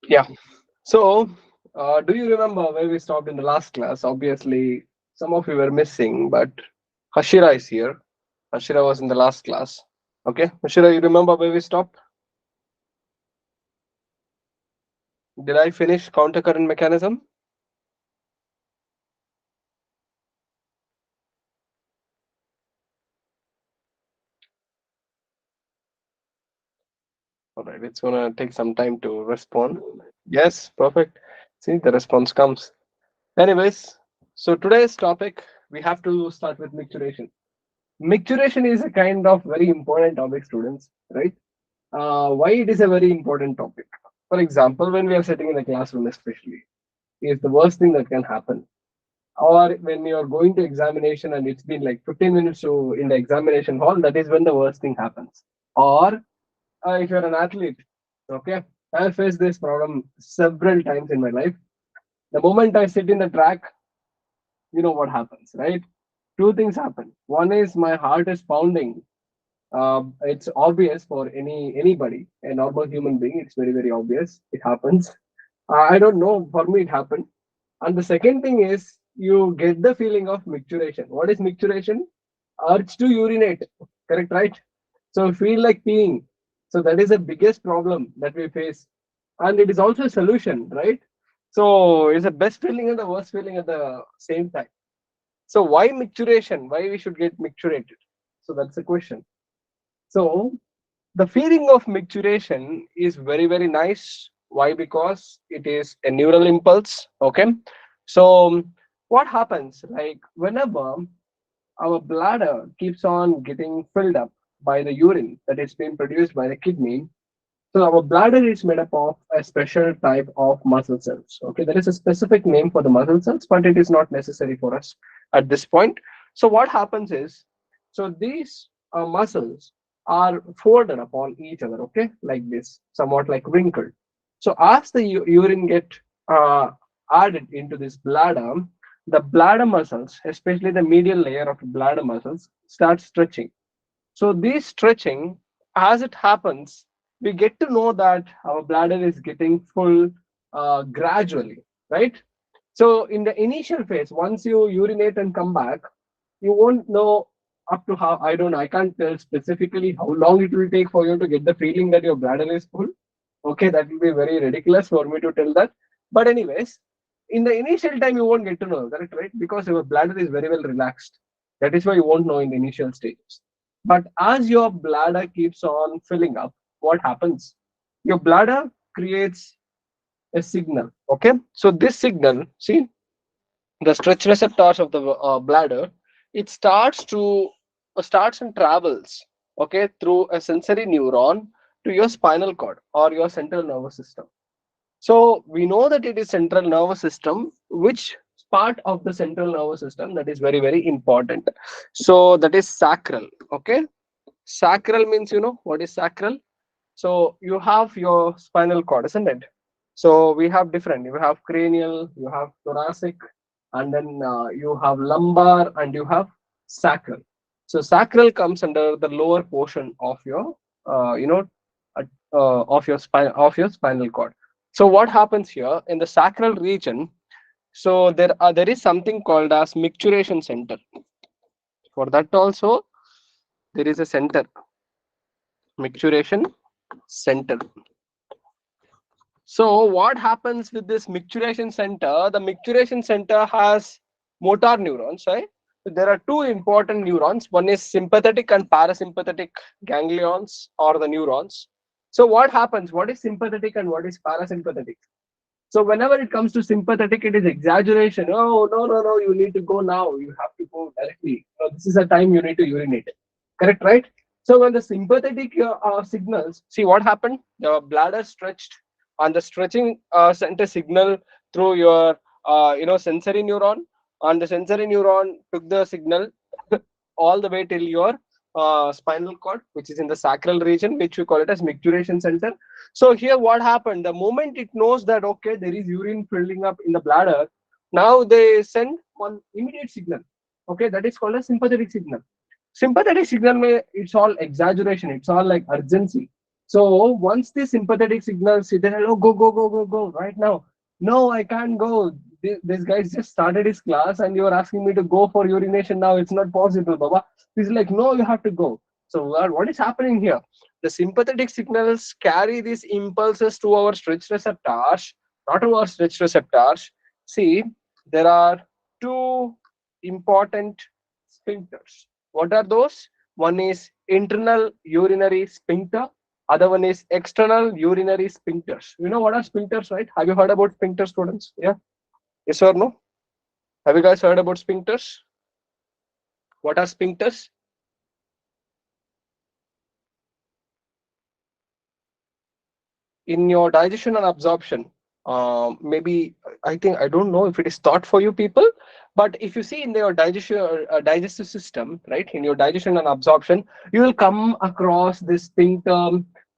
Yeah. So, do you remember where we stopped in the last class? Obviously, some of you were missing, but Hashira is here. Hashira was in the last class. Okay, Hashira, you remember where we stopped? Did I finish counter current mechanism? All right, it's gonna take some time to respond. Yes, perfect. See, the response comes. Anyways, so today's topic we have to start with micturition. Micturition is a kind of very important topic, students, right? Why it is a very important topic? For example, when we are sitting in a classroom, especially, is the worst thing that can happen. Or when you are going to examination and it's been like 15 minutes to in the examination hall, that is when the worst thing happens. Or if you're an athlete, okay, I've faced this problem several times in my life. The moment I sit in the track, you know what happens, right? Two things happen. One is my heart is pounding. It's obvious for anybody, a normal human being. It's very obvious. It happens. I don't know. For me, it happened. And the second thing is you get the feeling of micturition. What is micturition? Urge to urinate. Correct, right? So feel like peeing. So that is the biggest problem that we face, and it is also a solution, right? So it's the best feeling and the worst feeling at the same time. So why micturition? Why we should get micturated? So that's the question. So the feeling of micturition is very nice. Why? Because it is a neural impulse. Okay. So what happens? Like whenever our bladder keeps on getting filled up by the urine that is being produced by the kidney. So our bladder is made up of a special type of muscle cells. Okay, there is a specific name for the muscle cells, but it is not necessary for us at this point. So what happens is, so these muscles are folded upon each other. Okay, like this, somewhat like wrinkled. So as the urine get uh, added into this bladder, the bladder muscles, especially the medial layer of the bladder muscles, start stretching. So this stretching, as it happens, we get to know that our bladder is getting full gradually, right? So in the initial phase, once you urinate and come back, you won't know up to how, I don't know, I can't tell specifically how long it will take for you to get the feeling that your bladder is full. Okay, that will be very ridiculous for me to tell that. But anyways, in the initial time you won't get to know, correct, right? Because your bladder is very well relaxed. That is why you won't know in the initial stages. But as your bladder keeps on filling up, what happens? Your bladder creates a signal. Okay, so this signal, see, the stretch receptors of the bladder, it starts and travels, okay, through a sensory neuron to your spinal cord or your central nervous system. So we know that it is central nervous system. Which part of the central nervous system? That is very important. So that is sacral. Okay, sacral means, you know what is sacral. So you have your spinal cord, isn't it? So we have different. You have cranial, you have thoracic, and then you have lumbar, and you have sacral. So sacral comes under the lower portion of your, you know, of your spinal cord. So what happens here in the sacral region? So there is something called as micturition center. For that also there is a center, micturition center. So what happens with this micturition center? The micturition center has motor neurons, right? So there are two important neurons. One is sympathetic and parasympathetic ganglions or the neurons. So what happens? What is sympathetic and what is parasympathetic? So whenever it comes to sympathetic, it is exaggeration. Oh, no, you need to go now. You have to go directly. No, this is a time you need to urinate. Correct, right? So when the sympathetic signals, see what happened? The bladder stretched, and the stretching sent a signal through your, sensory neuron, and the sensory neuron took the signal all the way till your spinal cord, which is in the sacral region, which we call it as micturition center. So here what happened? The moment it knows that okay, there is urine filling up in the bladder, now they send one immediate signal. Okay, that is called a sympathetic signal. Sympathetic signal may, it's all exaggeration, it's all like urgency. So once the sympathetic signals, they tell, oh, go, go, go, go, go right now. No, I can't go. This guy's just started his class and you're asking me to go for urination now. It's not possible, Baba. He's like, no, you have to go. So what is happening here? The sympathetic signals carry these impulses to our stretch receptors, not to our stretch receptors. See, there are two important sphincters. What are those? One is internal urinary sphincter, other one is external urinary sphincters. You know what are sphincters, right? Have you heard about sphincters, students? Yeah. Yes or no? Have you guys heard about sphincters? What are sphincters? In your digestion and absorption, maybe I think, I don't know if it is taught for you people, but if you see in your digestion digestive system, right, in your digestion and absorption, you will come across this sphincter,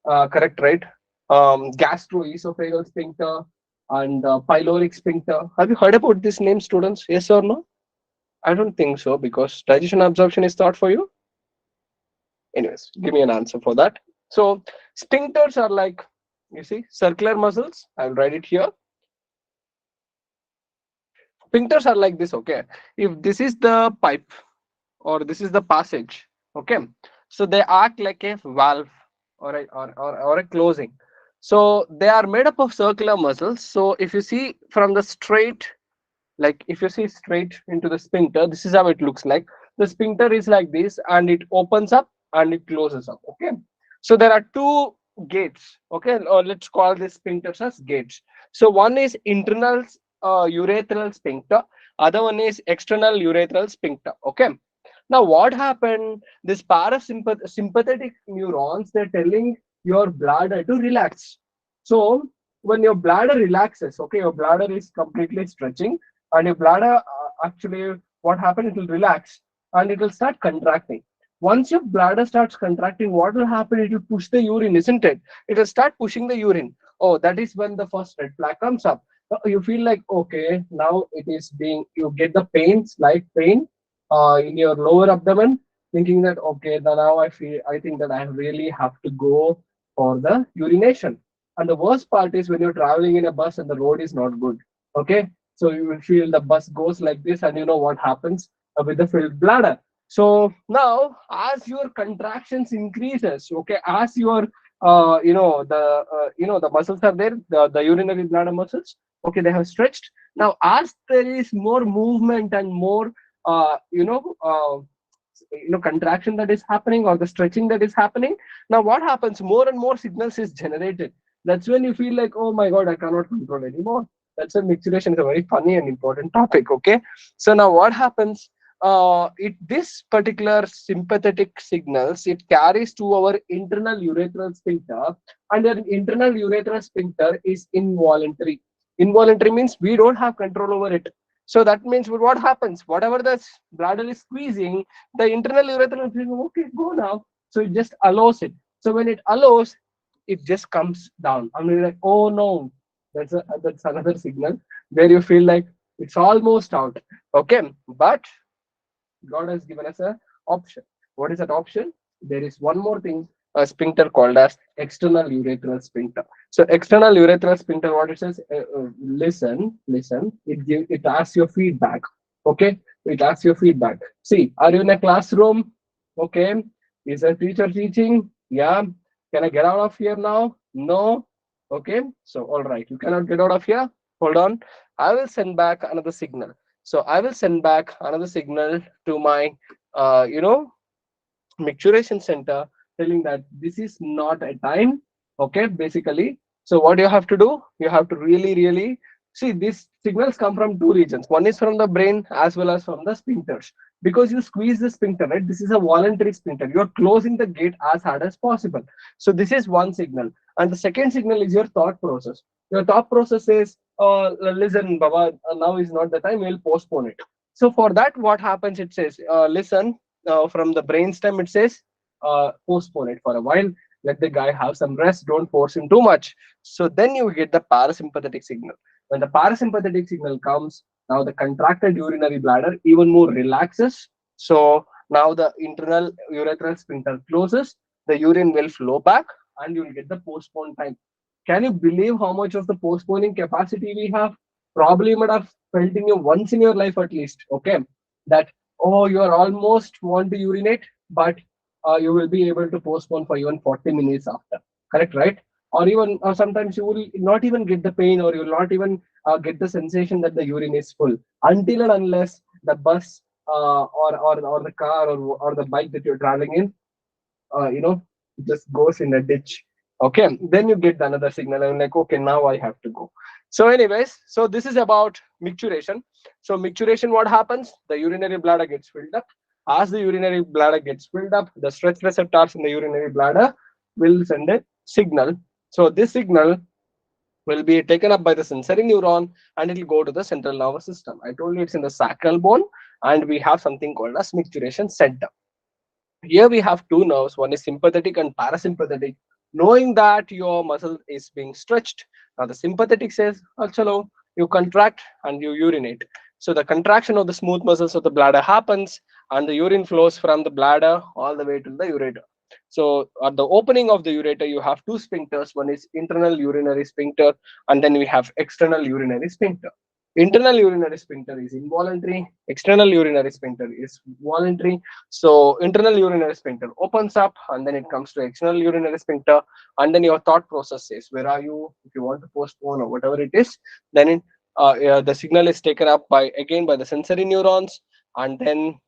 correct, right? Gastroesophageal sphincter and pyloric sphincter. Have you heard about this name, students? Yes or no? I don't think so, because digestion and absorption is taught for you. Anyways, give me an answer for that. So sphincters are like, you see, circular muscles. I'll write it here. Sphincters are like this, okay? If this is the pipe or this is the passage, okay, so they act like a valve or a closing. So they are made up of circular muscles. So if you see from the straight, like if you see straight into the sphincter, this is how it looks like. The sphincter is like this and it opens up and it closes up, okay? So there are two gates, okay, or let's call this sphincters as gates. So one is internal urethral sphincter, other one is external urethral sphincter, okay? Now what happened, this parasympathetic neurons, they're telling your bladder to relax. So when your bladder relaxes, okay, your bladder is completely stretching, and your bladder, actually what happens, it will relax and it will start contracting. Once your bladder starts contracting, what will happen, it will push the urine, isn't it? It will start pushing the urine. Oh, that is when the first red flag comes up. You feel like, okay, now it is being, you get the pain, slight pain in your lower abdomen, thinking that, okay, now I think that I really have to go for the urination. And the worst part is when you're traveling in a bus and the road is not good, okay? So you will feel the bus goes like this, and you know what happens with the filled bladder. So now, as your contractions increases, okay, as your the muscles are there, the urinary bladder muscles, okay, they have stretched. Now, as there is more movement and more uh, you know uh, contraction that is happening, or the stretching that is happening, now what happens, more and more signals is generated. That's when you feel like, oh my god, I cannot control anymore. That's when micturition is a very funny and important topic, okay? So now what happens, it this particular sympathetic signals, it carries to our internal urethral sphincter, and the internal urethral sphincter is involuntary. Involuntary means we don't have control over it. So that means what happens, whatever the bladder is squeezing, the internal urethral is saying, okay, go now. So it just allows it. So when it allows, it just comes down. I mean, like, oh no, that's another signal where you feel like it's almost out. Okay, but God has given us a option. What is that option? There is one more thing, a sphincter called as external urethral sphincter. So external urethral sphincter, what it says, listen, it asks your feedback. Okay, it asks your feedback. See, are you in a classroom? Okay, is a teacher teaching? Yeah. Can I get out of here now? No. Okay, so all right, you cannot get out of here. Hold on, I will send back another signal. So I will send back another signal to my, uh, you know, micturition center, telling that this is not a time, okay, basically. So what you have to do, you have to really see, these signals come from two regions. One is from the brain as well as from the sphincters, because you squeeze the sphincter, right? This is a voluntary sphincter, you're closing the gate as hard as possible. So this is one signal, and the second signal is your thought process. Your thought process is, listen, Baba, now is not the time, we'll postpone it. So for that, what happens, it says, listen, from the brainstem, it says, postpone it for a while, let the guy have some rest, don't force him too much. So then you get the parasympathetic signal. When the parasympathetic signal comes, now the contracted urinary bladder even more relaxes. So now the internal urethral sphincter closes, the urine will flow back, and you'll get the postponed time. Can you believe how much of the postponing capacity we have? Probably you might have felt in your once in your life at least. Okay, that oh, you are almost want to urinate, but you will be able to postpone for even 40 minutes after. Correct, right? Or even sometimes you will not even get the pain, or you will not even get the sensation that the urine is full until and unless the bus or the car or the bike that you're traveling in uh, you know just goes in a ditch. Okay, then you get another signal and like, okay, now I have to go. So anyways, so this is about micturition. So micturition, what happens? The urinary bladder gets filled up. As the urinary bladder gets filled up, the stretch receptors in the urinary bladder will send a signal. So this signal will be taken up by the sensory neuron, and it will go to the central nervous system. I told you it's in the sacral bone, and we have something called as micturition center. Here we have two nerves, one is sympathetic and parasympathetic. Knowing that your muscle is being stretched, now the sympathetic says, oh, chalo, you contract and you urinate. So the contraction of the smooth muscles of the bladder happens, and the urine flows from the bladder all the way to the ureter. So at the opening of the ureter, you have two sphincters. One is internal urinary sphincter, and then we have external urinary sphincter. Internal urinary sphincter is involuntary, external urinary sphincter is voluntary. So internal urinary sphincter opens up, and then it comes to external urinary sphincter, and then your thought process says, where are you? If you want to postpone or whatever it is, then the signal is taken up by again by the sensory neurons, and then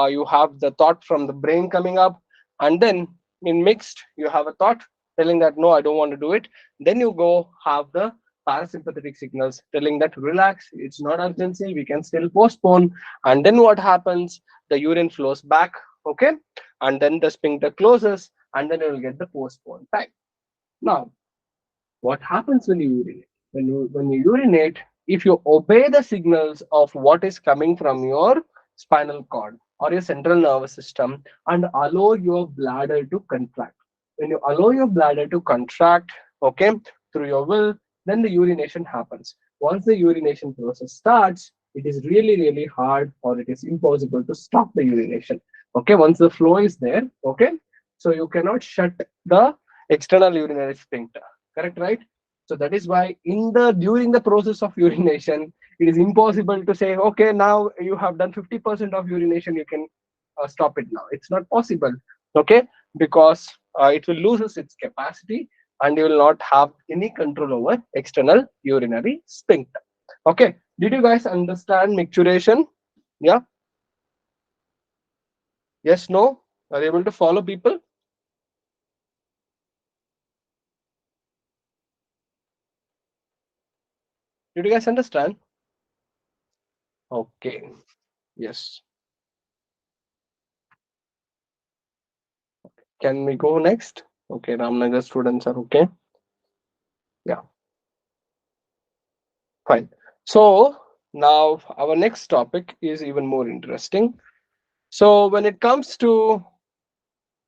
you have the thought from the brain coming up, and then in mixed you have a thought telling that no, I don't want to do it. Then you go have the parasympathetic signals telling that relax, it's not urgency, we can still postpone. And then what happens? The urine flows back, okay, and then the sphincter closes, and then you will get the postponed time. Now, what happens when you urinate? When you urinate, if you obey the signals of what is coming from your spinal cord or your central nervous system and allow your bladder to contract. When you allow your bladder to contract, okay, through your will, then the urination happens. Once the urination process starts, it is really, really hard or it is impossible to stop the urination. Okay, once the flow is there, okay, so you cannot shut the external urinary sphincter. Correct, right? So that is why in the during the process of urination, it is impossible to say, okay, now you have done 50% of urination, you can stop it now. It's not possible, okay, because it will lose its capacity, and you will not have any control over external urinary sphincter. Okay, did you guys understand micturition? Yeah, yes, no? Are you able to follow people? Did you guys understand? Okay, yes. Can we go next? Okay, Ramnagar students are okay. Yeah, fine. So now our next topic is even more interesting. So when it comes to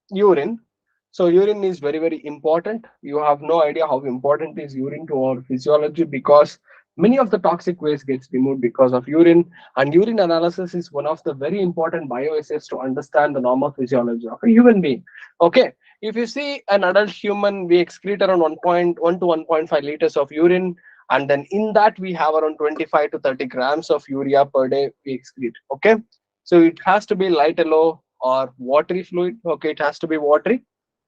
urine, so urine is very, very important. You have no idea how important is urine to our physiology, because many of the toxic waste gets removed because of urine, and urine analysis is one of the very important bioassays to understand the normal physiology of a human being. Okay, if you see an adult human, we excrete around 1.1 to 1.5 liters of urine, and then in that we have around 25 to 30 grams of urea per day we excrete. Okay, so it has to be light yellow or watery fluid. Okay, it has to be watery,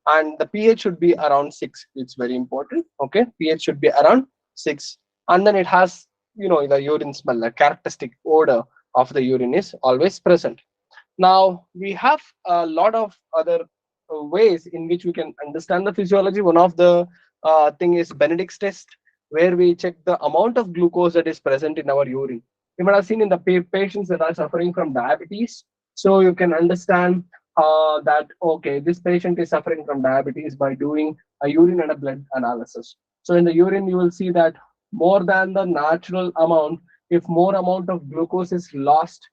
and the pH should be around 6. It's very important. Okay, pH should be around 6, and then it has, the urine smell, the characteristic odor of the urine is always present. Now we have a lot of other ways in which we can understand the physiology. One of the thing is Benedict's test, where we check the amount of glucose that is present in our urine. You might have seen in the patients that are suffering from diabetes. So you can understand that okay, this patient is suffering from diabetes by doing a urine and a blood analysis. So in the urine, you will see that more than the natural amount, if more amount of glucose is lost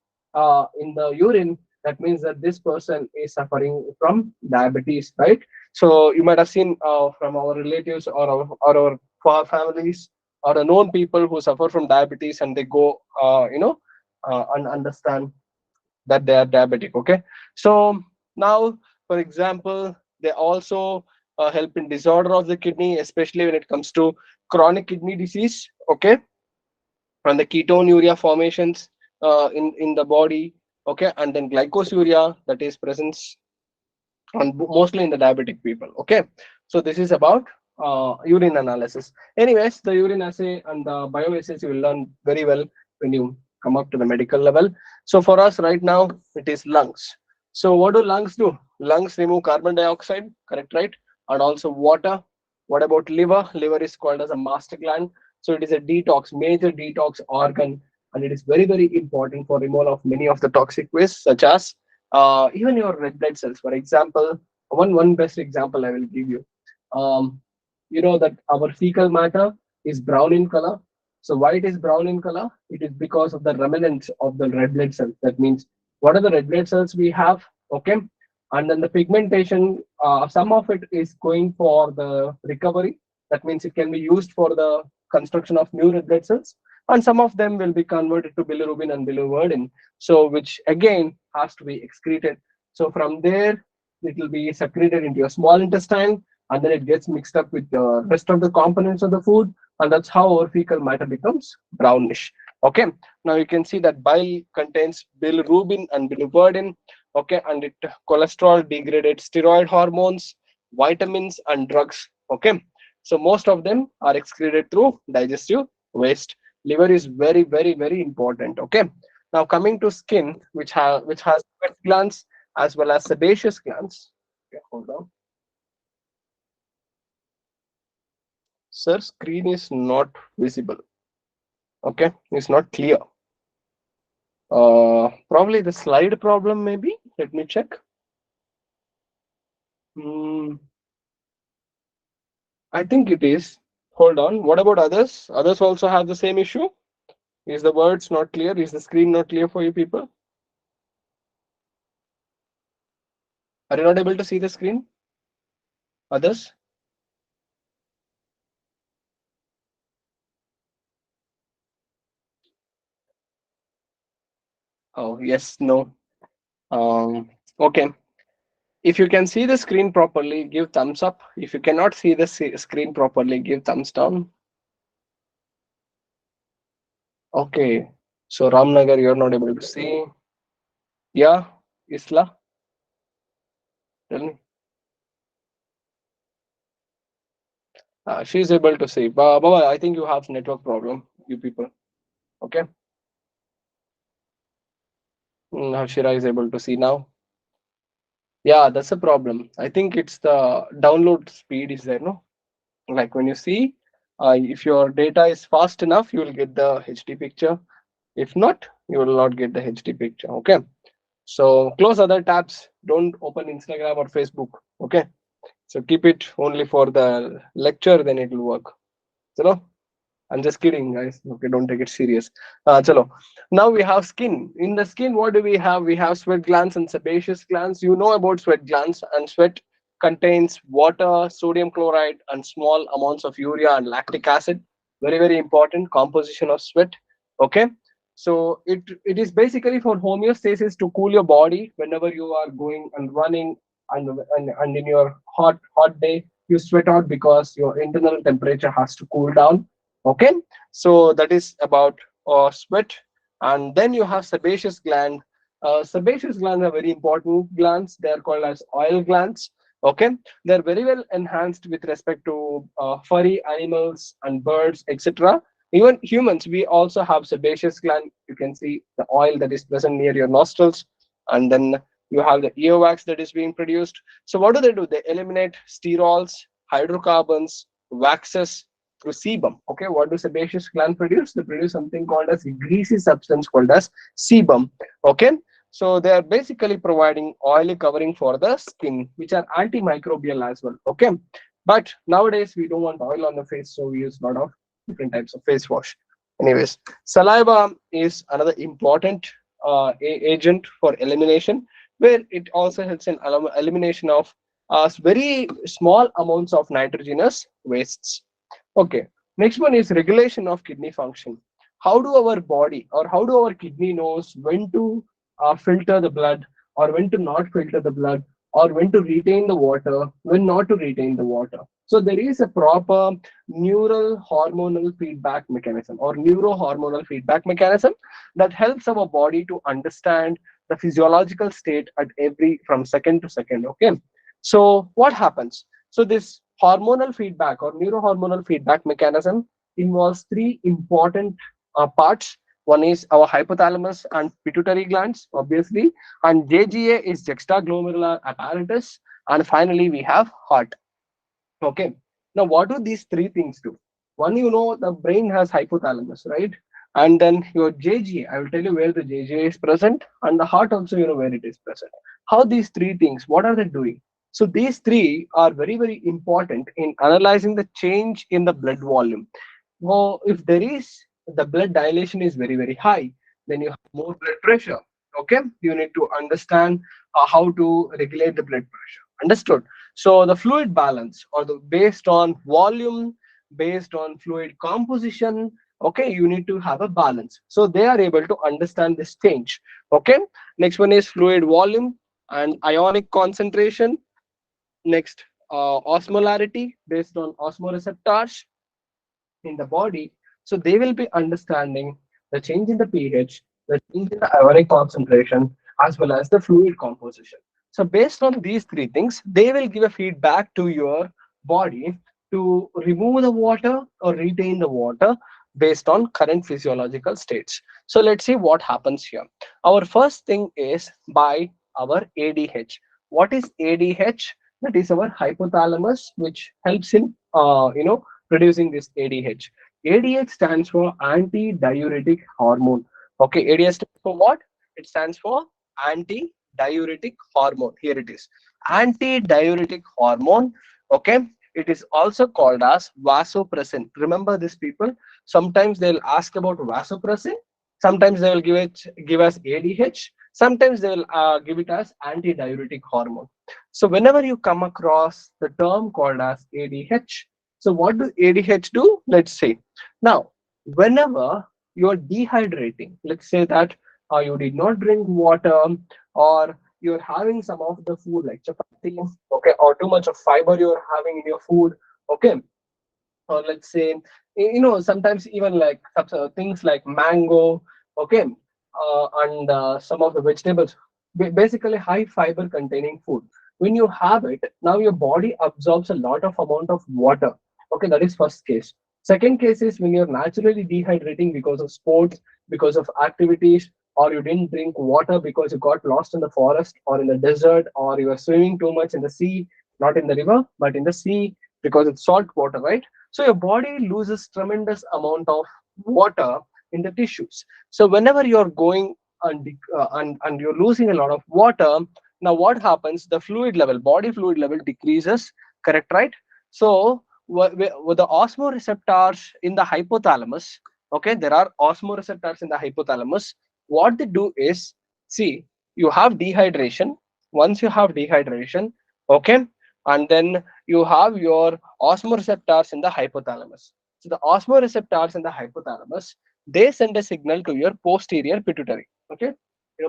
in the urine, that means that this person is suffering from diabetes, right? So you might have seen from our relatives or our families or the known people who suffer from diabetes, and they go and understand that they are diabetic. Okay, so now, for example, they also help in disorder of the kidney, especially when it comes to chronic kidney disease. Okay, and the ketonuria formations in the body. Okay, and then glycosuria that is present on mostly in the diabetic people. Okay, so this is about urine analysis. Anyways, the urine assay and the bioassays you will learn very well when you come up to the medical level. So for us right now, it is lungs. So what do lungs do? Lungs remove carbon dioxide, correct, right? And also water. What about liver? Liver is called as a master gland. So it is a detox, major detox organ, and it is very, very important for removal of many of the toxic waste, such as even your red blood cells. For example, one best example I will give you. Um, you know that our fecal matter is brown in color. So why it is brown in color? It is because of the remnants of the red blood cells. That means what are the red blood cells we have? Okay, and then the pigmentation. Some of it is going for the recovery. That means it can be used for the construction of new red blood cells, and some of them will be converted to bilirubin and biliverdin, so which again has to be excreted. So from there it will be secreted into your small intestine, and then it gets mixed up with the rest of the components of the food, and that's how our fecal matter becomes brownish. Okay, now you can see that bile contains bilirubin and biliverdin. Okay, and it cholesterol, degraded steroid hormones, vitamins and drugs. Okay, so most of them are excreted through digestive waste. Liver is very, very, very important. Okay, now coming to skin, which has sweat glands as well as sebaceous glands. Okay, hold on. Sir, screen is not visible. Okay, it's not clear. Probably the slide problem, maybe. Let me check. Hmm, I think it is. Hold on. What about others? Others also have the same issue. Is the words not clear? Is the screen not clear for you people? Are you not able to see the screen? Others? Oh, yes, no. Okay. If you can see the screen properly, give thumbs up. If you cannot see the screen properly, give thumbs down. Okay. So Ramnagar, you're not able to see. Yeah, Isla, tell me. She's able to see. Baba, I think you have network problem, you people. Okay. Harshira is able to see now. Yeah, that's a problem. I think it's the download speed is there, no? Like when you see, if your data is fast enough, you will get the HD picture. If not, you will not get the HD picture. Okay. So close other tabs. Don't open Instagram or Facebook. Okay. So keep it only for the lecture, then it will work. So I'm just kidding, guys. Okay, don't take it serious. Chalo. Now we have skin. In the skin, what do we have? We have sweat glands and sebaceous glands. You know about sweat glands, and sweat contains water, sodium chloride, and small amounts of urea and lactic acid. Very, very important composition of sweat. Okay. So it is basically for homeostasis, to cool your body whenever you are going and running, and in your hot day you sweat out because your internal temperature has to cool down. Okay, so that is about sweat. And then you have sebaceous gland. Sebaceous glands are very important glands. They are called as oil glands. Okay, they're very well enhanced with respect to furry animals and birds, etc. Even humans, we also have sebaceous gland. You can see the oil that is present near your nostrils, and then you have the earwax that is being produced. So what do? They eliminate sterols, hydrocarbons, waxes through sebum. Okay, what do sebaceous gland produce? They produce something called as a greasy substance called as sebum. Okay, so they are basically providing oily covering for the skin, which are antimicrobial as well. Okay, but nowadays we don't want oil on the face, so we use a lot of different types of face wash. Anyways, saliva is another important agent for elimination, where it also helps in elimination of very small amounts of nitrogenous wastes. Okay, next one is regulation of kidney function. How do our body, or how do our kidney knows when to filter the blood or when to not filter the blood, or when to retain the water, when not to retain the water. So there is a proper neural hormonal feedback mechanism or neurohormonal feedback mechanism that helps our body to understand the physiological state at every from second to second. Okay. So what happens? So this hormonal feedback or neurohormonal feedback mechanism involves three important parts. One is our hypothalamus and pituitary glands, obviously, and JGA is juxtaglomerular apparatus, and finally we have heart. Okay. Now, what do these three things do? One, the brain has hypothalamus, right? And then your JGA, I will tell you where the JGA is present, and the heart also, where it is present. How these three things, what are they doing? So these three are very, very important in analyzing the change in the blood volume. Well, if there is the blood dilation is very, very high, then you have more blood pressure. Okay, you need to understand how to regulate the blood pressure. Understood? So the fluid balance or the based on volume, based on fluid composition, okay, you need to have a balance. So they are able to understand this change. Okay, next one is fluid volume and ionic concentration. Next, osmolarity based on osmoreceptors in the body. So they will be understanding the change in the pH, the change in the ionic concentration, as well as the fluid composition. So based on these three things, they will give a feedback to your body to remove the water or retain the water based on current physiological states. So let's see what happens here. Our first thing is by our ADH. What is ADH? That is our hypothalamus, which helps in producing this ADH. ADH stands for anti-diuretic hormone. Okay, ADH stands for what? It stands for anti-diuretic hormone. Here it is. Anti-diuretic hormone. Okay, it is also called as vasopressin. Remember this, people. Sometimes they'll ask about vasopressin. Sometimes they will give us ADH. Sometimes they will give it as anti-diuretic hormone. So whenever you come across the term called as ADH, so what do ADH do? Let's see. Now, whenever you're dehydrating, let's say that you did not drink water, or you're having some of the food like chapati, okay, or too much of fiber you're having in your food, okay, or let's say sometimes even like things like mango, okay, and some of the vegetables, basically high fiber containing food. When you have it, now your body absorbs a lot of amount of water. Okay, that is first case. Second case is when you're naturally dehydrating because of sports, because of activities, or you didn't drink water because you got lost in the forest or in the desert, or you are swimming too much in the sea, not in the river but in the sea, because it's salt water, right? So your body loses tremendous amount of water in the tissues. So whenever you're going and you're losing a lot of water, now what happens? The fluid level, body fluid level decreases. Correct, right? So with the osmoreceptors in the hypothalamus, okay, there are osmoreceptors in the hypothalamus. What they do is, see, you have dehydration. Once you have dehydration, okay, and then you have your osmoreceptors in the hypothalamus. So the osmoreceptors in the hypothalamus, they send a signal to your posterior pituitary. Okay,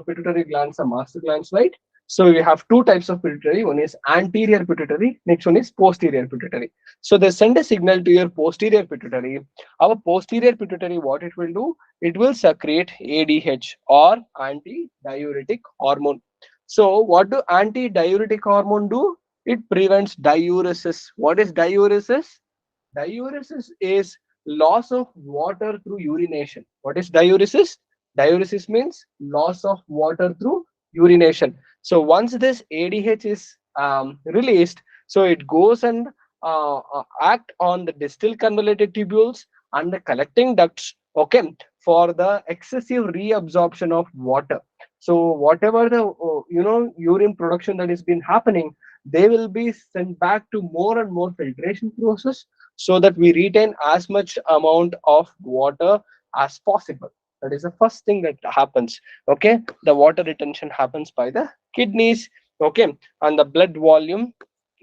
pituitary glands are master glands, right? So we have two types of pituitary. One is anterior pituitary. Next one is posterior pituitary. So they send a signal to your posterior pituitary. Our posterior pituitary, what it will do? It will secrete ADH or anti-diuretic hormone. So what do anti-diuretic hormone do? It prevents diuresis. What is diuresis? Diuresis is loss of water through urination. What is diuresis? Diuresis means loss of water through urination. So once this ADH is released, so it goes and act on the distal convoluted tubules and the collecting ducts, okay, for the excessive reabsorption of water. So whatever the urine production that has been happening, they will be sent back to more and more filtration process, so that we retain as much amount of water as possible. That is the first thing that happens. Okay, the water retention happens by the kidneys. Okay, and the blood volume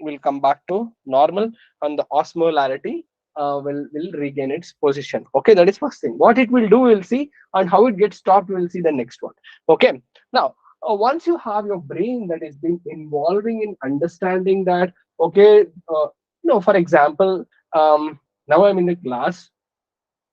will come back to normal, and the osmolarity will regain its position. Okay, that is first thing. What it will do, we'll see, and how it gets stopped, we'll see the next one. Okay, now Once you have your brain that has been involving in understanding that, okay, for example, now I'm in the class,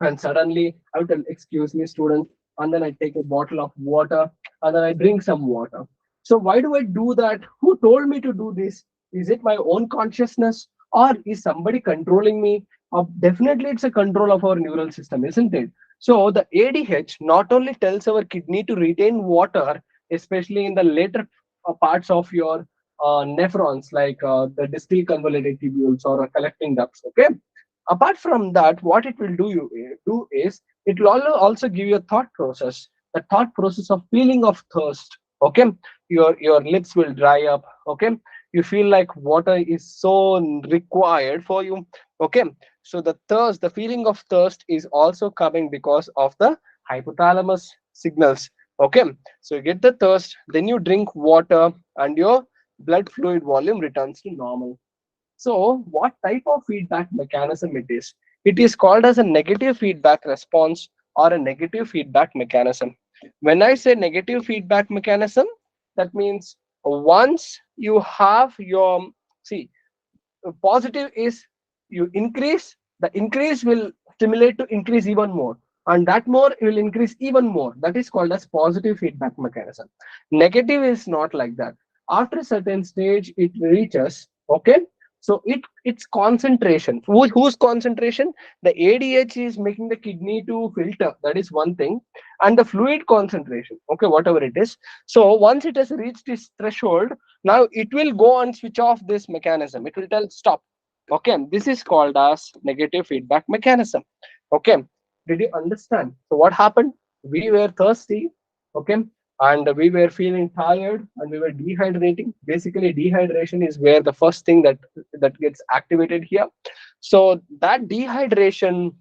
and suddenly I would tell, excuse me, student, and then I take a bottle of water, and then I drink some water. So why do I do that? Who told me to do this? Is it my own consciousness, or is somebody controlling me? Definitely, it's a control of our neural system, isn't it? So the ADH not only tells our kidney to retain water, especially in the later parts of your nephrons, like the distal convoluted tubules or collecting ducts. Okay, apart from that, what it will do is it will also give you a thought process, the thought process of feeling of thirst. Okay, your lips will dry up. Okay, you feel like water is so required for you. Okay, so the feeling of thirst is also coming because of the hypothalamus signals. Okay, so you get the thirst, then you drink water, and your blood fluid volume returns to normal. So, what type of feedback mechanism it is? It is called as a negative feedback response or a negative feedback mechanism. When I say negative feedback mechanism, that means once you have your, see, positive is you increase, the increase will stimulate to increase even more, and that more will increase even more. That is called as positive feedback mechanism. Negative is not like that. After a certain stage it reaches, okay, so its concentration, whose concentration, the ADH is making the kidney to filter, that is one thing, and the fluid concentration, okay, whatever it is. So once it has reached this threshold, now it will go and switch off this mechanism. It will tell stop. Okay, this is called as negative feedback mechanism. Okay, did you understand? So what happened? We were thirsty, okay, and we were feeling tired, and we were dehydrating. Basically, dehydration is where the first thing that gets activated here. So that dehydration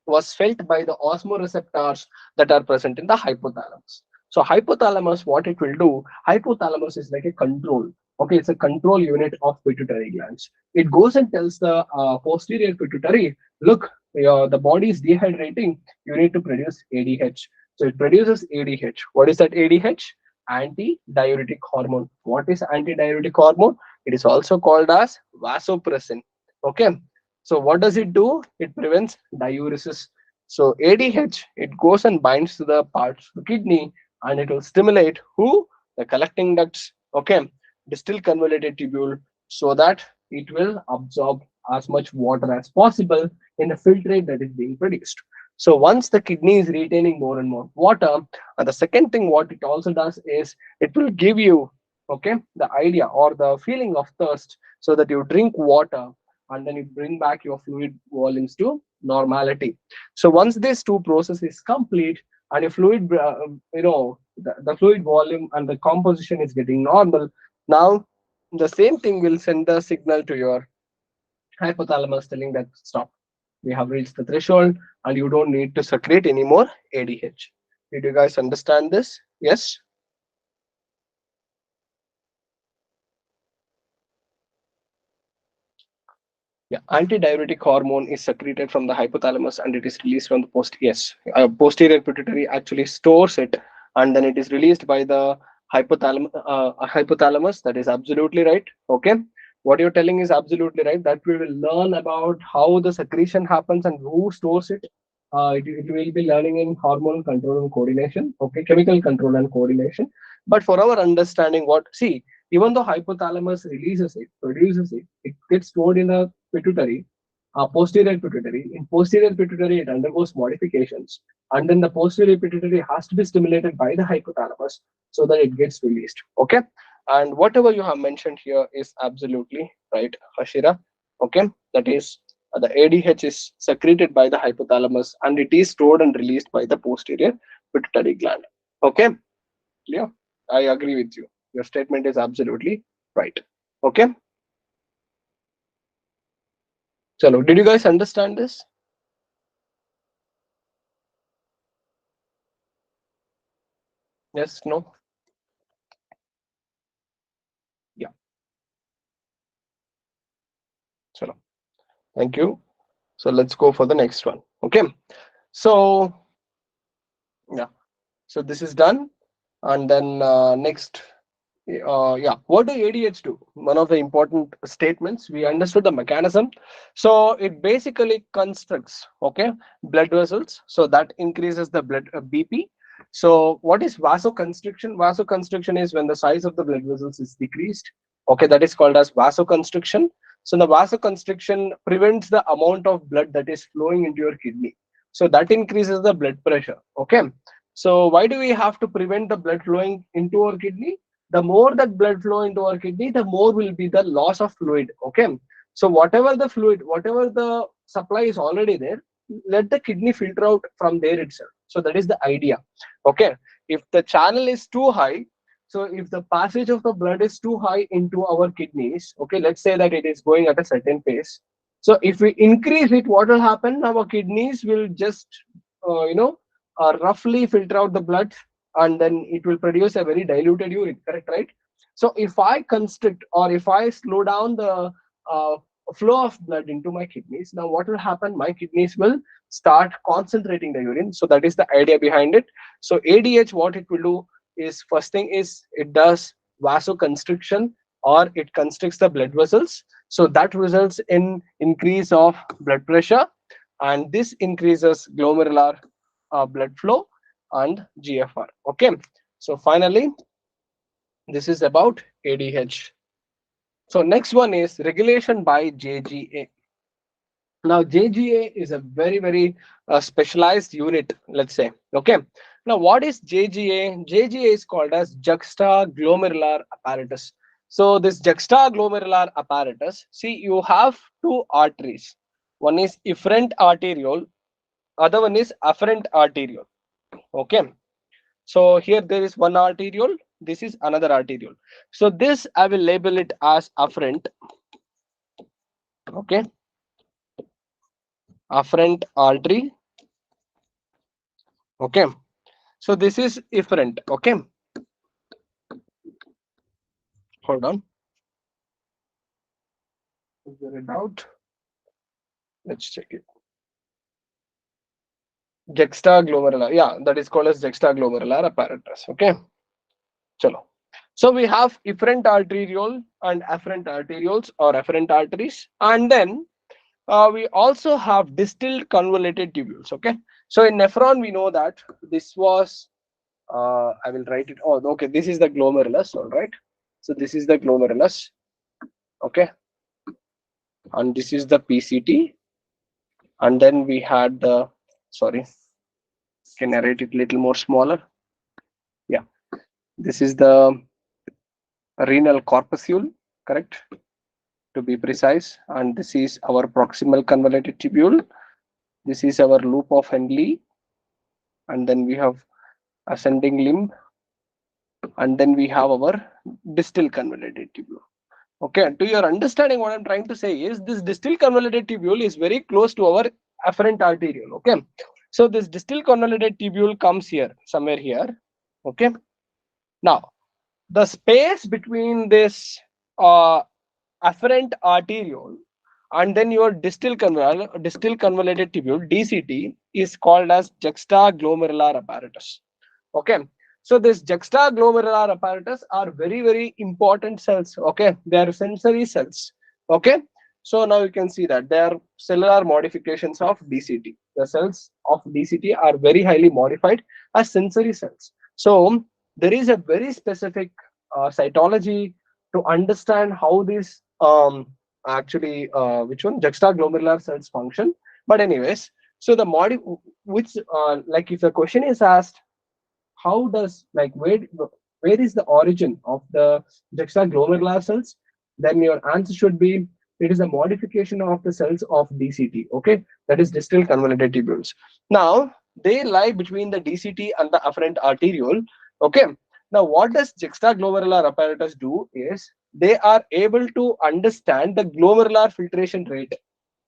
was felt by the osmoreceptors that are present in the hypothalamus. So hypothalamus, what it will do, hypothalamus is like a control. Okay, it's a control unit of pituitary glands. It goes and tells the posterior pituitary, look, the body is dehydrating. You need to produce ADH. So it produces ADH. What is that ADH? Antidiuretic hormone. What is antidiuretic hormone? It is also called as vasopressin. Okay, so what does it do? It prevents diuresis. So ADH, it goes and binds to the parts of the kidney, and it will stimulate who? The collecting ducts, okay, distal convoluted tubule, so that it will absorb as much water as possible in the filtrate that is being produced. So once the kidney is retaining more and more water, and the second thing what it also does is it will give you, okay, the idea or the feeling of thirst, so that you drink water, and then you bring back your fluid volumes to normality. So once these two processes complete, and your fluid, the fluid volume and the composition is getting normal, now the same thing will send the signal to your hypothalamus telling that stop. We have reached the threshold, and you don't need to secrete any more ADH. Did you guys understand this? Yes. Yeah, antidiuretic hormone is secreted from the hypothalamus, and it is released from the posterior pituitary actually stores it, and then it is released by the hypothalamus. That is absolutely right. Okay, what you're telling is absolutely right. That we will learn about how the secretion happens and who stores it. It will be learning in hormone control and coordination. Okay, chemical control and coordination. But for our understanding, what see, even though hypothalamus releases it, produces it, it gets stored in the pituitary, posterior pituitary. In posterior pituitary, it undergoes modifications, and then the posterior pituitary has to be stimulated by the hypothalamus so that it gets released. Okay, and whatever you have mentioned here is absolutely right, Hashira. Okay, that is the ADH is secreted by the hypothalamus, and it is stored and released by the posterior pituitary gland. Okay, clear? I agree with you. Your statement is absolutely right. Okay. Chalo, did you guys understand this? Yes, no? Yeah. Chalo. Thank you. So let's go for the next one. Okay. So, yeah. So this is done. And then next, yeah, what do ADH do? One of the important statements. We understood the mechanism. So it basically constructs, okay, blood vessels. So that increases the blood BP. So what is vasoconstriction? Vasoconstriction is when the size of the blood vessels is decreased. Okay, that is called as vasoconstriction. So the vasoconstriction prevents the amount of blood that is flowing into your kidney. So that increases the blood pressure. Okay. So why do we have to prevent the blood flowing into our kidney? The more that blood flow into our kidney, the more will be the loss of fluid. Okay. So whatever the fluid, whatever the supply is already there, let the kidney filter out from there itself. So that is the idea. Okay. If the channel is too high, so if the passage of the blood is too high into our kidneys, okay, let's say that it is going at a certain pace. So if we increase it, what will happen? Our kidneys will just, roughly filter out the blood, and then it will produce a very diluted urine, correct, right? So if I constrict or if I slow down the uh, flow of blood into my kidneys, now what will happen? My kidneys will start concentrating the urine. So that is the idea behind it. So ADH, what it will do is, first thing is, it does vasoconstriction, or it constricts the blood vessels. So that results in increase of blood pressure, and this increases glomerular blood flow and GFR. Okay. So finally, this is about ADH. So next one is regulation by JGA. Now JGA is a very specialized unit, let's say. Okay. Now what is JGA? JGA is called as juxtaglomerular apparatus. So this juxtaglomerular apparatus, see, you have two arteries. One is efferent arteriole, other one is afferent arteriole. Okay. So here there is one arteriole, this is another arteriole. So this I will label it as afferent. Okay. Afferent artery. Okay. So this is efferent. Okay. Hold on. Is there a doubt? Let's check it. Juxtaglomerular. Yeah, that is called as juxtaglomerular apparatus. Okay. Chalo. So we have efferent arteriole and afferent arterioles, or afferent arteries, and then we also have distal convoluted tubules. Okay. So in nephron, we know that this was, I will write it. Oh, okay. This is the glomerulus. All right. So this is the glomerulus. Okay. And this is the PCT. And then we had the, sorry, can I write it a little more smaller? Yeah. This is the renal corpuscle, correct, to be precise. And this is our proximal convoluted tubule. This is our loop of Henle. And then we have ascending limb, and then we have our distal convoluted tubule. Okay, to your understanding, what I'm trying to say is, this distal convoluted tubule is very close to our afferent arteriole. Okay, so this distal convoluted tubule comes here, somewhere here. Okay, now the space between this afferent arteriole and then your distal convoluted tubule, DCT, is called as juxtaglomerular apparatus. Okay. So this juxtaglomerular apparatus are very important cells. Okay. They are sensory cells. Okay. So now you can see that they are cellular modifications of DCT. The cells of DCT are very highly modified as sensory cells. So there is a very specific cytology to understand how these actually which one, juxtaglomerular cells function. But anyways, so the which like, if the question is asked, how does, like, where is the origin of the juxtaglomerular cells, then your answer should be, it is a modification of the cells of DCT. Okay, that is distal convoluted tubules. Now they lie between the DCT and the afferent arteriole. Okay, now what does juxtaglomerular apparatus do is, they are able to understand the glomerular filtration rate.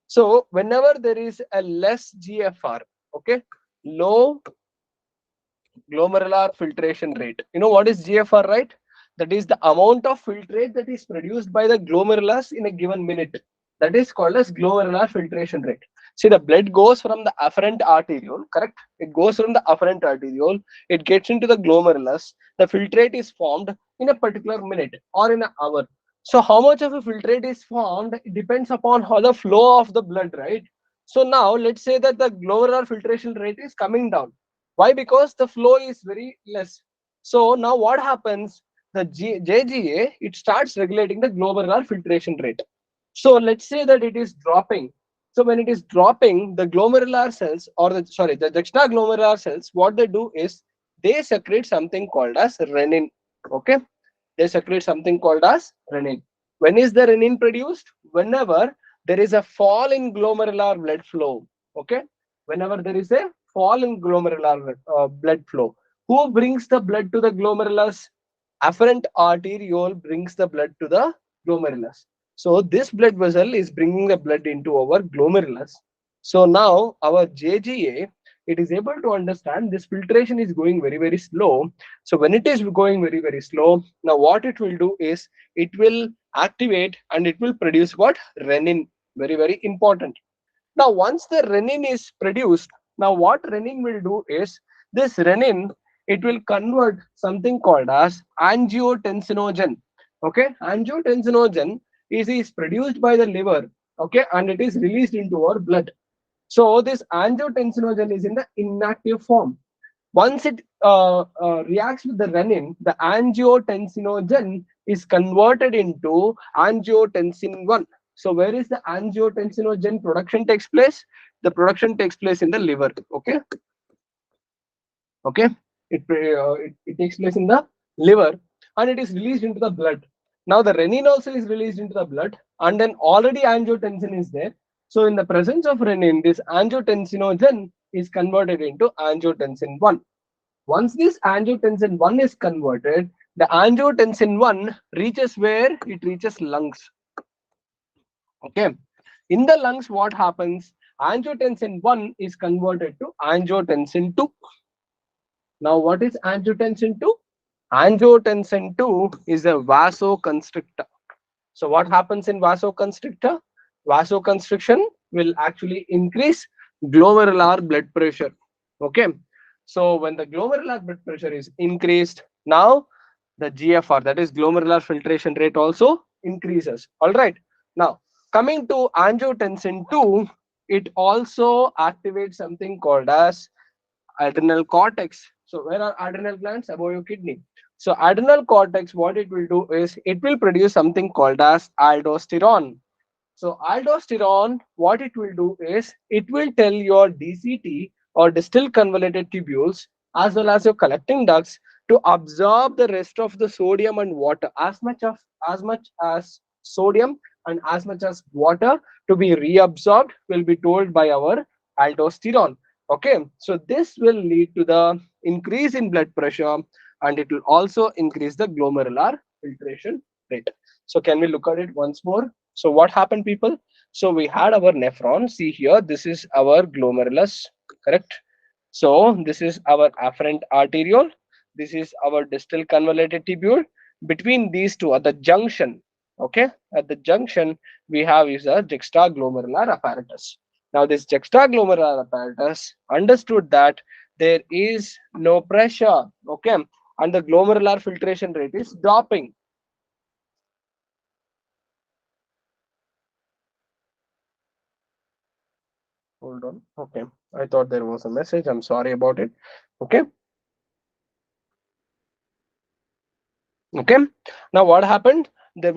So whenever there is a less GFR, okay, low glomerular filtration rate. You know what is GFR, right? That is the amount of filtrate that is produced by the glomerulus in a given minute. That is called as glomerular filtration rate. See, the blood goes from the afferent arteriole, correct? It goes from the afferent arteriole, it gets into the glomerulus. The filtrate is formed in a particular minute or in an hour. So how much of a filtrate is formed, it depends upon how the flow of the blood, right? So now let's say that the glomerular filtration rate is coming down. Why? Because the flow is very less. So now what happens? The JGA, it starts regulating the glomerular filtration rate. So let's say that it is dropping. So when it is dropping, the glomerular cells, or the juxtaglomerular cells, what they do is they secrete something called as renin. Okay, they secrete something called as renin. When is the renin produced? Whenever there is a fall in glomerular blood flow. Okay, whenever there is a fall in glomerular blood flow. Who brings the blood to the glomerulus? Afferent arteriole brings the blood to the glomerulus. So this blood vessel is bringing the blood into our glomerulus. So now our JGA, it is able to understand this filtration is going very, very slow. So when it is going very, very slow, now what it will do is it will activate and it will produce what? Renin. Very, very important. Now, once the renin is produced, now what renin will do is this renin, it will convert something called as angiotensinogen. Okay, angiotensinogen is produced by the liver. Okay, and it is released into our blood. So this angiotensinogen is in the inactive form. Once it reacts with the renin, the angiotensinogen is converted into angiotensin 1. So where is the angiotensinogen production takes place? The production takes place in the liver. Okay, okay. It takes place in the liver and it is released into the blood. Now the renin also is released into the blood, and then already angiotensin is there. So in the presence of renin, this angiotensinogen is converted into angiotensin 1. Once this angiotensin 1 is converted, the angiotensin 1 reaches where? It reaches lungs. Okay. In the lungs, what happens? Angiotensin 1 is converted to angiotensin 2. Now, what is angiotensin 2? Angiotensin 2 is a vasoconstrictor. So, what happens in vasoconstrictor? Vasoconstriction will actually increase glomerular blood pressure. Okay. So, when the glomerular blood pressure is increased, now the GFR, that is glomerular filtration rate, also increases. All right. Now, coming to angiotensin 2, it also activates something called as adrenal cortex. So where are adrenal glands? Above your kidney. So adrenal cortex, what it will do is it will produce something called as aldosterone. So aldosterone, what it will do is it will tell your DCT or distal convoluted tubules as well as your collecting ducts to absorb the rest of the sodium and water, as much as sodium and as much as water to be reabsorbed will be told by our aldosterone. Okay, so this will lead to the increase in blood pressure and it will also increase the glomerular filtration rate. So can we look at it once more? So what happened, people? So we had our nephron. See here, this is our glomerulus, correct? So this is our afferent arteriole. This is our distal convoluted tubule. Between these two, at the junction, okay, at the junction, we have is a juxtaglomerular apparatus. Now this juxtaglomerular apparatus understood that there is no pressure, okay, and the glomerular filtration rate is dropping. Hold on. Okay. I thought there was a message. I'm sorry about it. Okay. Okay. Now what happened? There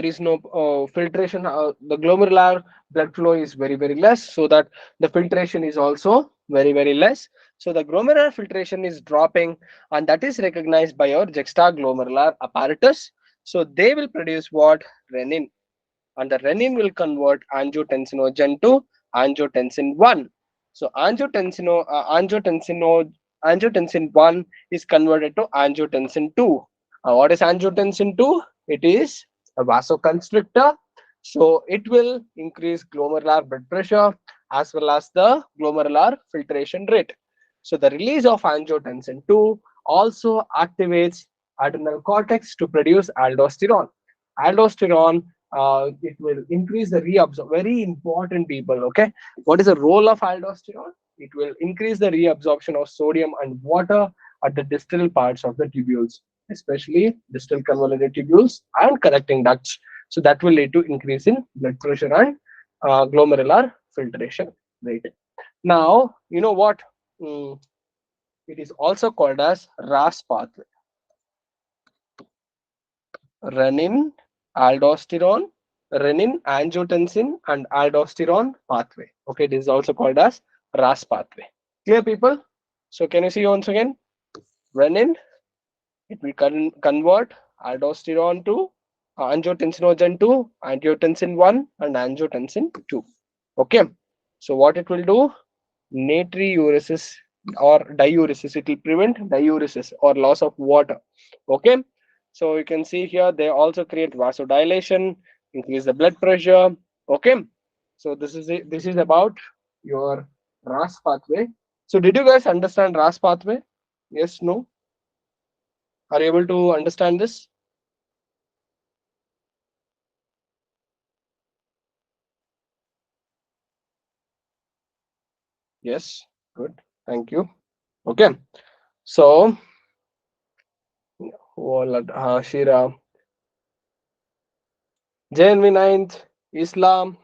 is no filtration. The glomerular blood flow is very, very less, so that the filtration is also very, very less. So the glomerular filtration is dropping, and that is recognized by your juxtaglomerular apparatus. So they will produce what? Renin, and the renin will convert angiotensinogen to angiotensin 1. So angiotensin 1 is converted to angiotensin 2. What is angiotensin 2? It is a vasoconstrictor. So it will increase glomerular blood pressure as well as the glomerular filtration rate. So the release of angiotensin 2 also activates adrenal cortex to produce aldosterone. Aldosterone it will increase the reabsorption. Very important, people. Okay, what is the role of aldosterone? It will increase the reabsorption of sodium and water at the distal parts of the tubules, especially distal convoluted tubules and collecting ducts. So that will lead to increase in blood pressure and glomerular filtration rate. Now, you know what? Mm, it is also called as RAS pathway. Renin, aldosterone, renin, angiotensin, and aldosterone pathway. Okay, this is also called as RAS pathway. Clear, people? So, can you see once again? Renin, it will convert aldosterone to angiotensinogen 2, angiotensin 1, and angiotensin 2. Okay, so what it will do? Natriuresis or diuresis. It will prevent diuresis or loss of water. Okay, so you can see here they also create vasodilation, increase the blood pressure. Okay, so this is it. This is about your RAS pathway. So did you guys understand RAS pathway? Yes, no? Are you able to understand this? Yes, good. Thank you. Okay, so Shira, JNV ninth, Islam.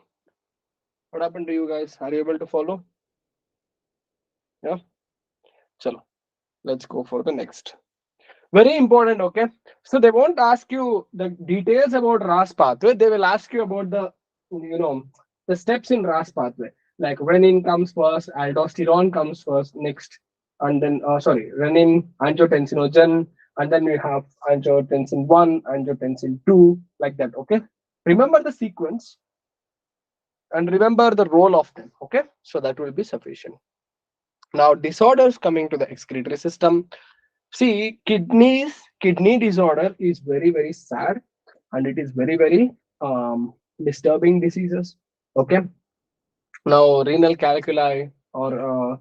What happened to you guys? Are you able to follow? Yeah, chalo. Let's go for the next. Very important, okay? So they won't ask you the details about RAS pathway. They will ask you about the steps in RAS pathway. Like renin comes first, aldosterone comes first, next, and then renin, angiotensinogen, and then we have angiotensin 1, angiotensin 2, like that, okay? Remember the sequence and remember the role of them, okay? So that will be sufficient. Now, disorders coming to the excretory system. See, kidney disorder is very, very sad, and it is very, very disturbing diseases. Okay. Now, renal calculi, or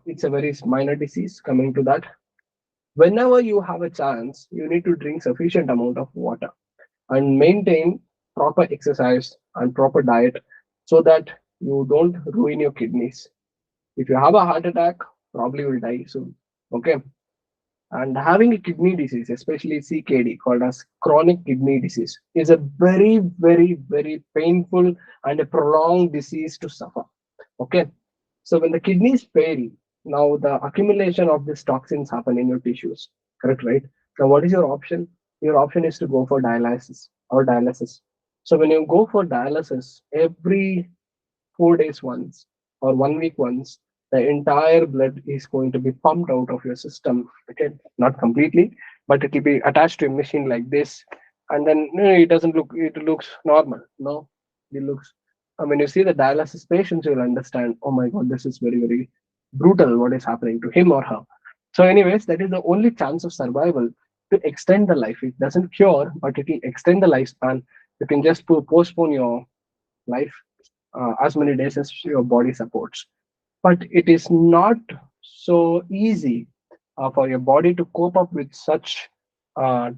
it's a very minor disease coming to that. Whenever you have a chance, you need to drink sufficient amount of water and maintain proper exercise and proper diet so that you don't ruin your kidneys. If you have a heart attack, probably will die soon. Okay. And having a kidney disease, especially CKD, called as chronic kidney disease, is a very, very, very painful and a prolonged disease to suffer. Okay. So when the kidneys fail, now the accumulation of these toxins happen in your tissues. Correct, right? Now, what is your option? Your option is to go for dialysis. So when you go for dialysis, every 4 days once or 1 week once, the entire blood is going to be pumped out of your system. Okay, not completely, but it will be attached to a machine like this, and then it doesn't look. It looks normal. No, it looks. When you see the dialysis patients, you'll understand. Oh my God, this is very very brutal. What is happening to him or her? So, anyways, that is the only chance of survival to extend the life. It doesn't cure, but it will extend the lifespan. You can just postpone your life as many days as your body supports. But it is not so easy for your body to cope up with such uh,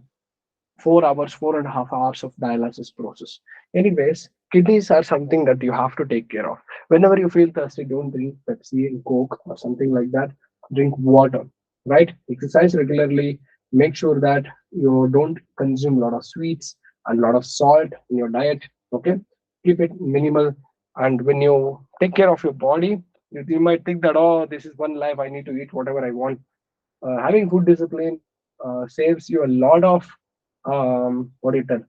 4 hours, 4.5 hours of dialysis process. Anyways, kidneys are something that you have to take care of. Whenever you feel thirsty, don't drink Pepsi and Coke or something like that. Drink water, right? Exercise regularly. Make sure that you don't consume a lot of sweets and a lot of salt in your diet. Okay, keep it minimal. And when you take care of your body, you might think that, oh, this is one life, I need to eat whatever I want. Having good discipline saves you a lot of what do you tell?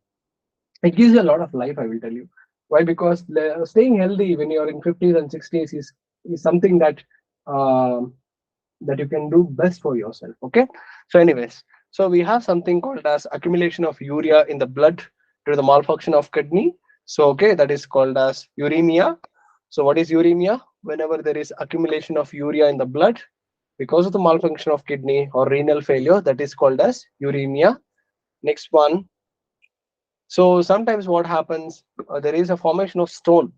It gives you a lot of life, I will tell you. Why? Because staying healthy when you're in 50s and 60s is something um, that you can do best for yourself. Okay. So, anyways, so we have something called as accumulation of urea in the blood due to the malfunction of kidney. So, okay, that is called as uremia. So, what is uremia? Whenever there is accumulation of urea in the blood because of the malfunction of kidney or renal failure, that is called as uremia. Next one. So sometimes what happens, there is a formation of stone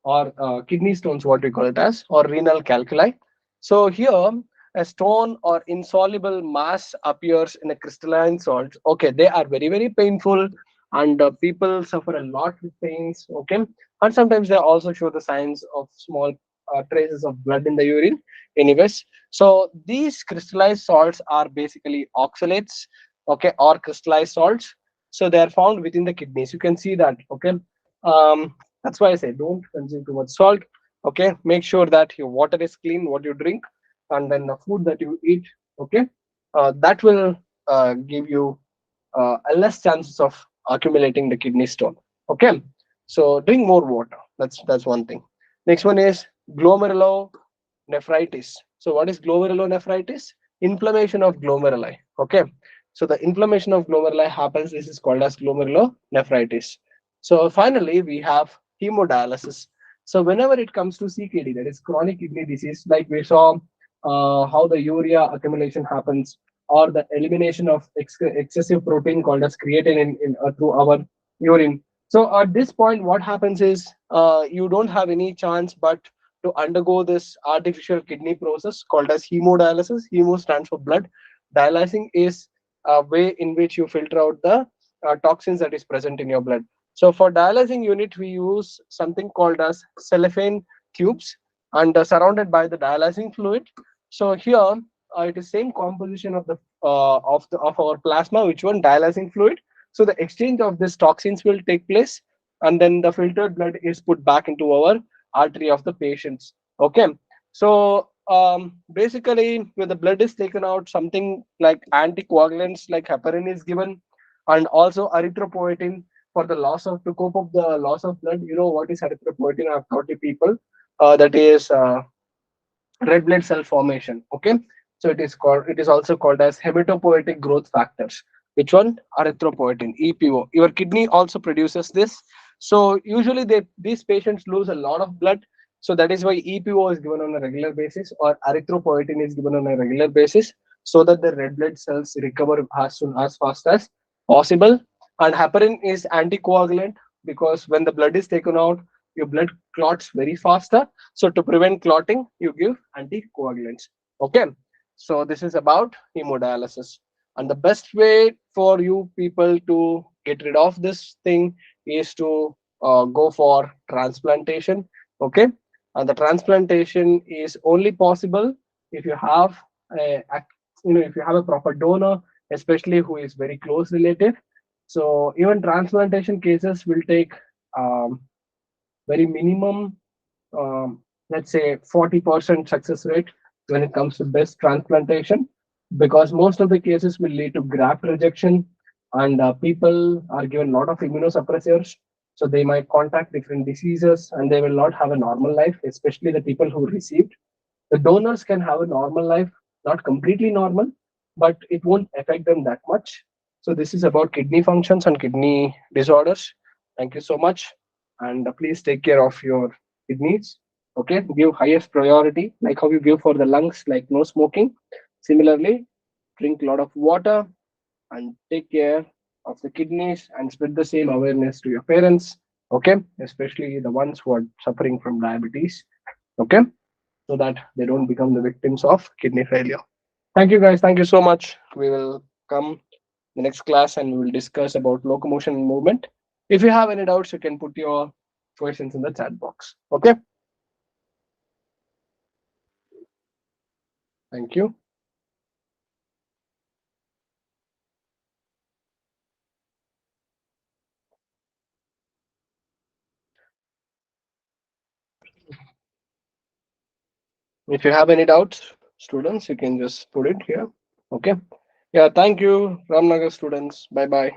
or kidney stones, what we call it as, or renal calculi. So here, a stone or insoluble mass appears in a crystalline salt. Okay, they are very, very painful. and people suffer a lot with pains. Okay, and sometimes they also show the signs of small traces of blood in the urine. Anyways, so these crystallized salts are basically oxalates, okay, or crystallized salts. So they are found within the kidneys. You can see that. Okay, that's why I say don't consume too much salt. Okay, make sure that your water is clean, what you drink, and then the food that you eat. Okay, that will give you less chances of accumulating the kidney stone. Okay, so drink more water. That's one thing. Next one is glomerulonephritis. So what is glomerulonephritis? Inflammation of glomeruli. Okay, so the inflammation of glomeruli happens. This is called as glomerulonephritis. So finally, we have hemodialysis. So whenever it comes to CKD, that is chronic kidney disease, like we saw how the urea accumulation happens, or the elimination of excessive protein called as creatine through our urine. So at this point, what happens is you don't have any chance but to undergo this artificial kidney process called as hemodialysis. Hemo stands for blood. Dialysing is a way in which you filter out the toxins that is present in your blood. So for dialysing unit, we use something called as cellophane tubes and surrounded by the dialysing fluid. So here it is same composition of of our plasma, which one dialysing fluid. So the exchange of these toxins will take place, and then the filtered blood is put back into our artery of the patients. Okay, so basically, when the blood is taken out, something like anticoagulants like heparin is given, and also erythropoietin for the loss of to cope up the loss of blood. You know what is erythropoietin? I've taught you people. That is red blood cell formation. Okay, so it is also called as hematopoietic growth factors. Which one? Erythropoietin, EPO. Your kidney also produces this. So usually these patients lose a lot of blood. So that is why EPO is given on a regular basis, or erythropoietin is given on a regular basis, so that the red blood cells recover as soon as fast as possible. And heparin is anticoagulant, because when the blood is taken out, your blood clots very faster. So to prevent clotting, you give anticoagulants. Okay. So this is about hemodialysis. And the best way for you people to get rid of this thing is to go for transplantation. Okay. And the transplantation is only possible if you have if you have a proper donor, especially who is very close relative. So even transplantation cases will take um, very minimum, let's say 40% success rate when it comes to breast transplantation, because most of the cases will lead to graft rejection, and people are given a lot of immunosuppressors, so they might contact different diseases and they will not have a normal life, especially the people who received. The donors can have a normal life, not completely normal, but it won't affect them that much. So this is about kidney functions and kidney disorders. Thank you so much, and please take care of your kidneys. Okay, give highest priority, like how you give for the lungs, like no smoking. Similarly, drink a lot of water and take care of the kidneys, and spread the same awareness to your parents. Okay, especially the ones who are suffering from diabetes. Okay, so that they don't become the victims of kidney failure. Thank you guys. Thank you so much. We will come the next class and we will discuss about locomotion and movement. If you have any doubts, you can put your questions in the chat box. Okay. Thank you. If you have any doubts, students, you can just put it here. Okay. Yeah. Thank you, Ramnagar students. Bye bye.